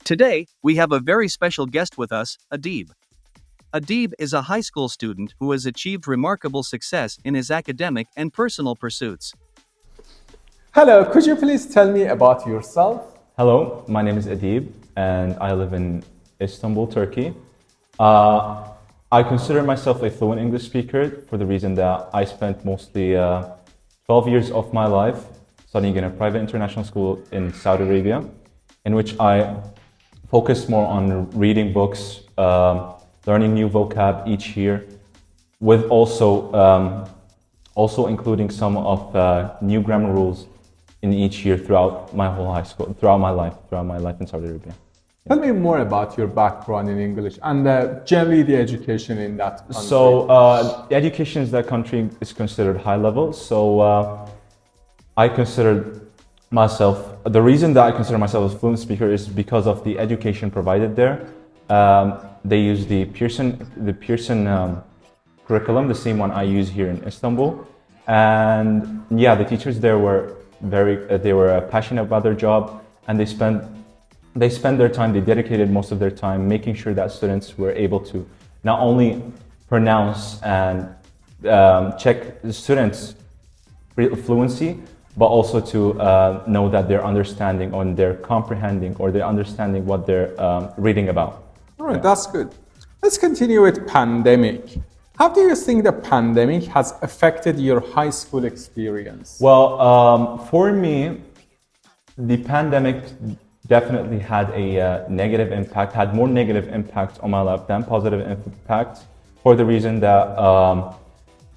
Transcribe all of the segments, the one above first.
Today, we have a very special guest with us, Adeeb. Adeeb is a high school student who has achieved remarkable success in his academic and personal pursuits. Hello, could you please tell me about yourself? Hello, my name is Adeeb and I live in Istanbul, Turkey. I consider myself a fluent English speaker for the reason that I spent mostly 12 years of my life studying in a private international school in Saudi Arabia, in which I focused more on reading books, learning new vocab each year, with also including some of new grammar rules in each year throughout my whole high school, throughout my life in Saudi Arabia. Tell me more about your background in English and generally the education in that country. So the education in that country is considered high level. So I considered myself, the reason that I consider myself a fluent speaker is because of the education provided there. They use the Pearson curriculum, the same one I use here in Istanbul. And yeah, the teachers there were they were passionate about their job, and they spent their time, they dedicated most of their time making sure that students were able to not only pronounce and check the students' fluency, but also to know that they're understanding or they're comprehending or they're understanding what they're reading about. All right, that's good. Let's continue with pandemic. How do you think the pandemic has affected your high school experience? Well, for me, the pandemic definitely had a negative impact, had more negative impact on my life than positive impact, for the reason that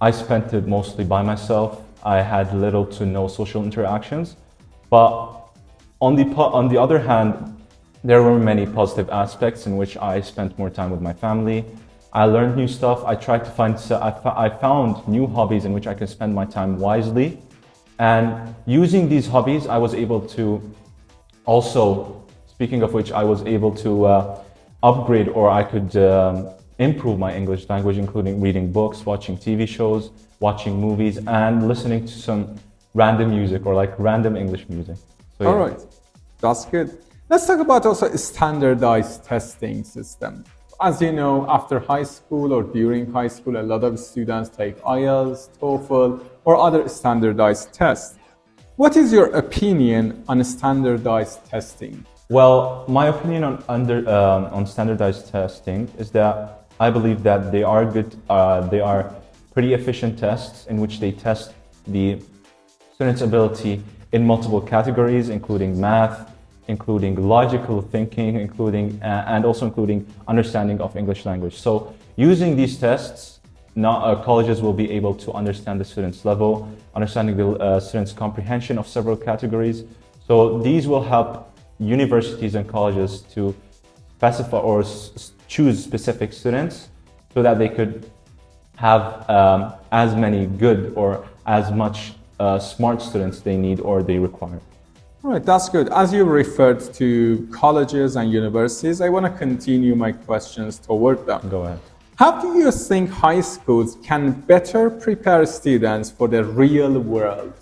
I spent it mostly by myself. I had little to no social interactions, but on the other hand, there were many positive aspects in which I spent more time with my family. I learned new stuff. I tried to I found new hobbies in which I could spend my time wisely, and using these hobbies, I was able to also, speaking of which, I was able to upgrade, or I could improve my English language, including reading books, watching TV shows, watching movies, and listening to some random music or like random English music. So, yeah. All right, that's good. Let's talk about also a standardized testing system. As you know, after high school or during high school, a lot of students take IELTS, TOEFL, or other standardized tests. What is your opinion on standardized testing? Well, my opinion on standardized testing is that I believe that they are good. They are pretty efficient tests in which they test the student's ability in multiple categories, including math, including logical thinking, and also including understanding of English language. So using these tests, colleges will be able to understand the student's level, understanding the student's comprehension of several categories. So these will help universities and colleges to specify or choose specific students so that they could have as many good or as much smart students they need or they require. All right, that's good. As you referred to colleges and universities, I want to continue my questions toward them. Go ahead. How do you think high schools can better prepare students for the real world?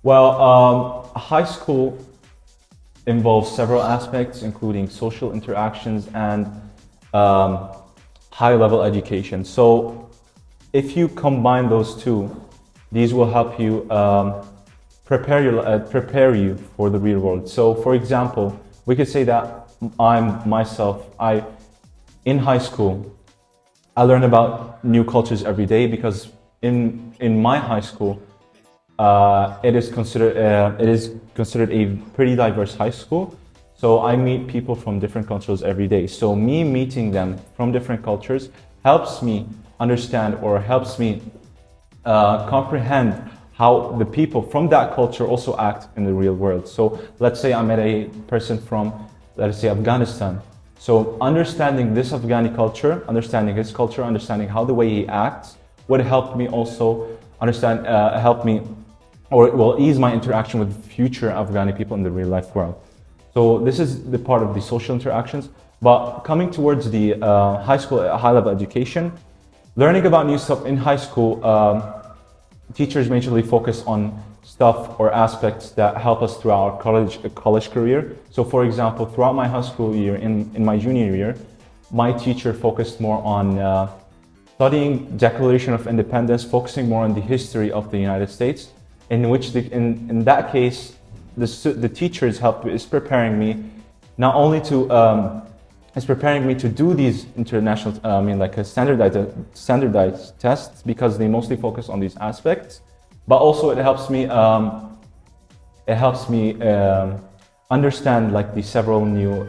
Well, high school involves several aspects, including social interactions and high-level education. So if you combine those two, these will help you prepare you for the real world. So for example, we could say that in high school, I learn about new cultures every day because in my high school, it is considered a pretty diverse high school. So I meet people from different cultures every day. So me meeting them from different cultures helps me understand or helps me comprehend how the people from that culture also act in the real world. So let's say I met a person from, let's say, Afghanistan. So understanding this Afghani culture, understanding his culture, understanding how the way he acts would help me also understand, or it will ease my interaction with future Afghani people in the real life world. So this is the part of the social interactions. But coming towards the high level education, learning about new stuff in high school, teachers majorly focus on stuff or aspects that help us throughout our college career. So for example, throughout my high school year, in my junior year, my teacher focused more on studying Declaration of Independence, focusing more on the history of the United States, in which in that case, the teachers is preparing me not only to is preparing me to do these international, like a standardized tests, because they mostly focus on these aspects, but also it helps me understand like the several new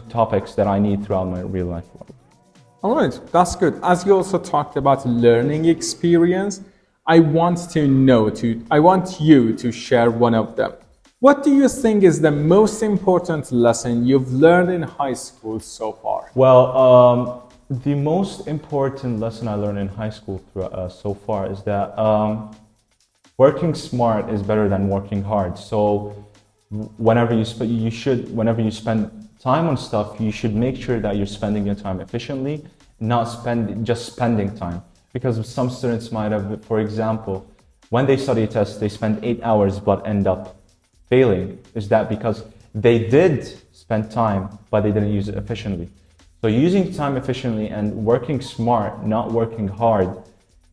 topics that I need throughout my real life. All right, that's good. As you also talked about learning experience, I want you to share one of them. What do you think is the most important lesson you've learned in high school so far? Well, the most important lesson I learned in high school so far is that working smart is better than working hard. So whenever you spend time on stuff, you should make sure that you're spending your time efficiently, not just spending time. Because some students might have, for example, when they study a test, they spend 8 hours but end up failing. Is that because they did spend time but they didn't use it efficiently? So using time efficiently and working smart, not working hard,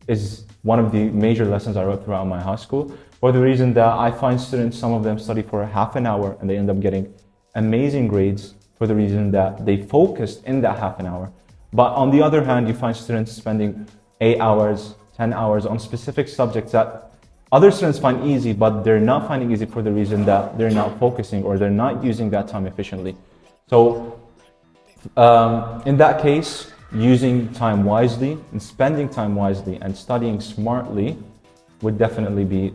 is one of the major lessons I wrote throughout my high school, for the reason that I find students, some of them study for half an hour and they end up getting amazing grades for the reason that they focused in that half an hour. But on the other hand, you find students spending 8 hours, 10 hours on specific subjects that other students find easy, but they're not finding easy for the reason that they're not focusing or they're not using that time efficiently. So in that case, using time wisely and spending time wisely and studying smartly would definitely be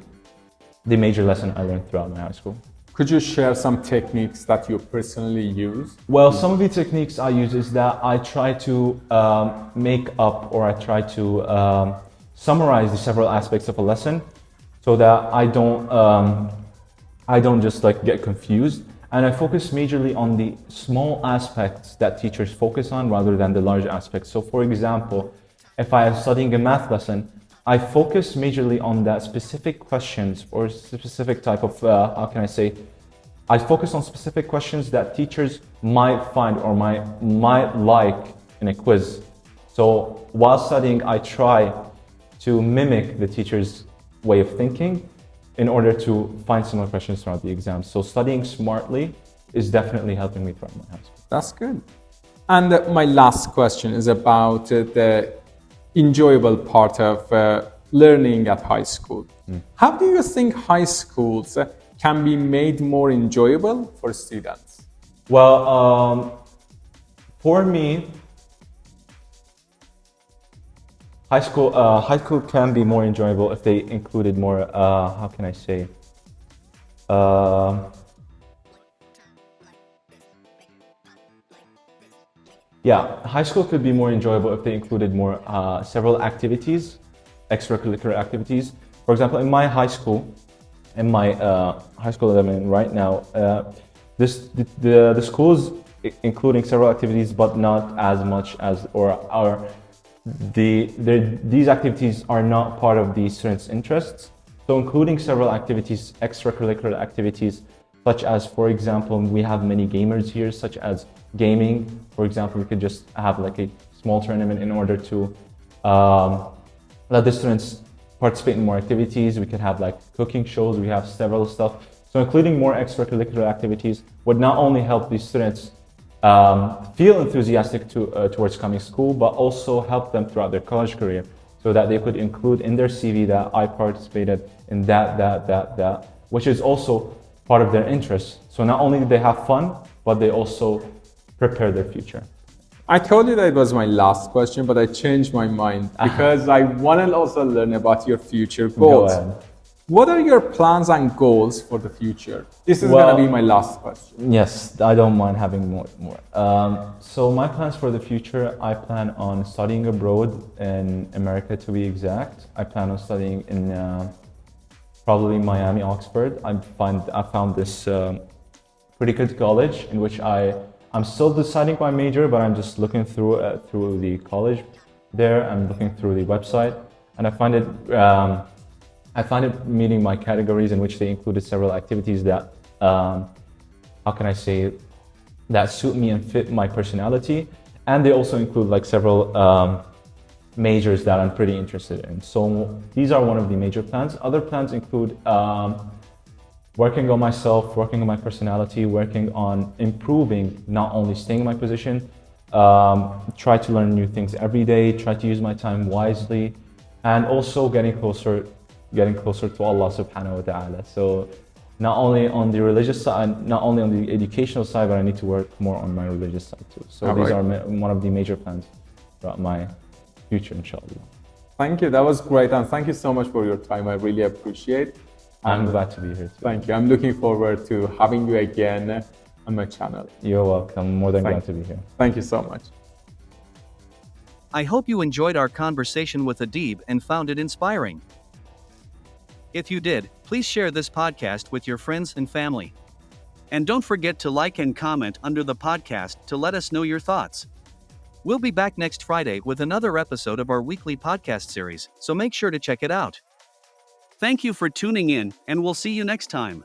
the major lesson I learned throughout my high school. Could you share some techniques that you personally use? Well, some of the techniques I use is that I try to make up, or I try to summarize the several aspects of a lesson so that I don't just like get confused. And I focus majorly on the small aspects that teachers focus on rather than the large aspects. So for example, if I am studying a math lesson, I focus majorly on that specific questions or specific type of, I focus on specific questions that teachers might find or might like in a quiz. So while studying, I try to mimic the teacher's way of thinking in order to find similar questions throughout the exam. So studying smartly is definitely helping me throughout my high school. That's good. And my last question is about the enjoyable part of learning at high school. How do you think high schools can be made more enjoyable for students? Well, for me, high school can be more enjoyable if they included more, high school could be more enjoyable if they included more several activities, extracurricular activities. For example, in my high school, that I'm in right now, the schools including several activities, but not as much as, these activities are not part of the students' interests. So including several activities, extracurricular activities, such as, for example, we have many gamers here, such as gaming. For example, we could just have like a small tournament in order to let the students participate in more activities. We could have like cooking shows, we have several stuff. So including more extracurricular activities would not only help the students feel enthusiastic towards coming to school, but also help them throughout their college career, so that they could include in their CV that I participated in that, which is also part of their interests. So not only do they have fun, but they also prepare their future. I told you that it was my last question, but I changed my mind because I want to also learn about your future goals. Go ahead. What are your plans and goals for the future? This is going to be my last question. Yes, I don't mind having more. So my plans for the future, I plan on studying abroad in America, to be exact. I plan on studying in probably Miami, Oxford. I found this pretty good college in which I'm still deciding my major, but I'm just looking through the college there. I'm looking through the website, and I find it I find it meeting my categories, in which they included several activities that, how can I say, that suit me and fit my personality. And they also include like several majors that I'm pretty interested in. So these are one of the major plans. Other plans include working on myself, working on my personality, working on improving, not only staying in my position, try to learn new things every day, try to use my time wisely, and also getting closer to Allah subhanahu wa ta'ala. So not only on the religious side, not only on the educational side, but I need to work more on my religious side too. So these are one of the major plans throughout my future, inshallah. Thank you. That was great. And thank you so much for your time. I really appreciate it. I'm glad to be here too. Thank you. I'm looking forward to having you again on my channel. You're welcome. More than glad to be here. Thank you so much. I hope you enjoyed our conversation with Adeeb and found it inspiring. If you did, please share this podcast with your friends and family. And don't forget to like and comment under the podcast to let us know your thoughts. We'll be back next Friday with another episode of our weekly podcast series, so make sure to check it out. Thank you for tuning in, and we'll see you next time.